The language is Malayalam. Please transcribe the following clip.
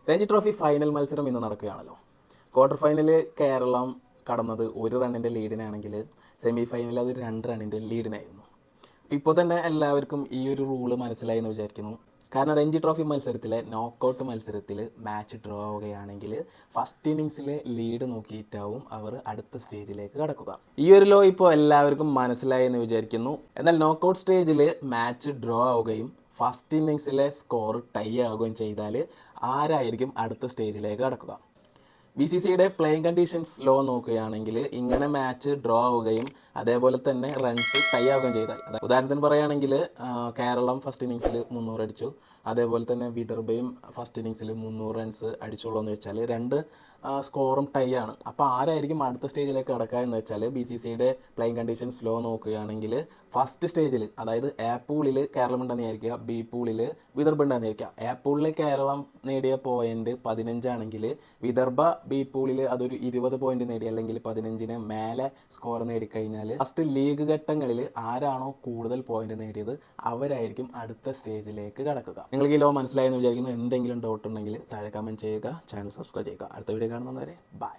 രഞ്ജി ട്രോഫി ഫൈനൽ മത്സരം ഇന്ന് നടക്കുകയാണല്ലോ. ക്വാർട്ടർ ഫൈനലിൽ കേരളം കടന്നത് 1 റണ്ണിൻ്റെ ലീഡിനാണെങ്കിൽ സെമി ഫൈനലിൽ അത് 2 റണ്ണിൻ്റെ ലീഡിനായിരുന്നു. ഇപ്പോൾ തന്നെ എല്ലാവർക്കും ഈ ഒരു റൂള് മനസ്സിലായി എന്ന് വിചാരിക്കുന്നു. കാരണം രഞ്ജി ട്രോഫി മത്സരത്തിലെ നോക്കൗട്ട് മത്സരത്തിൽ മാച്ച് ഡ്രോ ആവുകയാണെങ്കിൽ ഫസ്റ്റ് ഇന്നിങ്സിലെ ലീഡ് നോക്കിയിട്ടാവും അവർ അടുത്ത സ്റ്റേജിലേക്ക് കടക്കുക. ഈ ഒരു ലോ ഇപ്പോൾ എല്ലാവർക്കും മനസ്സിലായി എന്ന് വിചാരിക്കുന്നു. എന്നാൽ നോക്കൗട്ട് സ്റ്റേജിൽ മാച്ച് ഡ്രോ ആവുകയും ഫസ്റ്റ് ഇന്നിങ്സിലെ സ്കോർ ടൈ ആവുകയും ചെയ്താൽ ആരായിരിക്കും അടുത്ത സ്റ്റേജിലേക്ക് കടക്കുക? BCCയുടെ പ്ലേയിങ് കണ്ടീഷൻസ് ലോ നോക്കുകയാണെങ്കിൽ ഇങ്ങനെ മാച്ച് ഡ്രോ ആവുകയും അതേപോലെ തന്നെ റൺസ് ടൈ ആവുകയും ചെയ്താൽ, ഉദാഹരണത്തിന് പറയുകയാണെങ്കിൽ കേരളം ഫസ്റ്റ് ഇന്നിങ്സിൽ 300 അടിച്ചു, അതേപോലെ തന്നെ വിദർഭയും ഫസ്റ്റ് ഇന്നിങ്സിൽ 300 റൺസ് അടിച്ചുള്ളൂ എന്ന് വെച്ചാൽ രണ്ട് സ്കോറും ടൈ ആണ്. അപ്പോൾ ആരായിരിക്കും അടുത്ത സ്റ്റേജിലേക്ക് കടക്കുക എന്ന് വെച്ചാൽ BCCയുടെ പ്ലേയിങ് കണ്ടീഷൻസ് ലോ നോക്കുകയാണെങ്കിൽ ഫസ്റ്റ് സ്റ്റേജിൽ, അതായത് എ പൂളിൽ കേരളം ഉണ്ടെന്ന് വിചാരിക്കുക, ബി പൂളിൽ വിദർഭ ഉണ്ടെന്ന് വിചാരിക്കുക. എ പൂളിൽ കേരളം നേടിയ പോയിന്റ് 15 ആണെങ്കിൽ വിദർഭ ബി പൂളിൽ അതൊരു 20 പോയിന്റ് നേടി, അല്ലെങ്കിൽ 15ന് മേലെ സ്കോർ നേടിക്കഴിഞ്ഞാൽ ഫസ്റ്റ് ലീഗ് ഘട്ടങ്ങളിൽ ആരാണോ കൂടുതൽ പോയിന്റ് നേടിയത് അവരായിരിക്കും അടുത്ത സ്റ്റേജിലേക്ക് കടക്കുക. നിങ്ങൾക്ക് ഈ ലോ മനസ്സിലായെന്ന് വിചാരിക്കുന്നു. എന്തെങ്കിലും ഡൗട്ട് ഉണ്ടെങ്കിൽ താഴെ കമൻറ്റ് ചെയ്യുക, ചാനൽ സബ്സ്ക്രൈബ് ചെയ്യുക. അടുത്ത വീഡിയോ കാണുന്നവരെ ബൈ.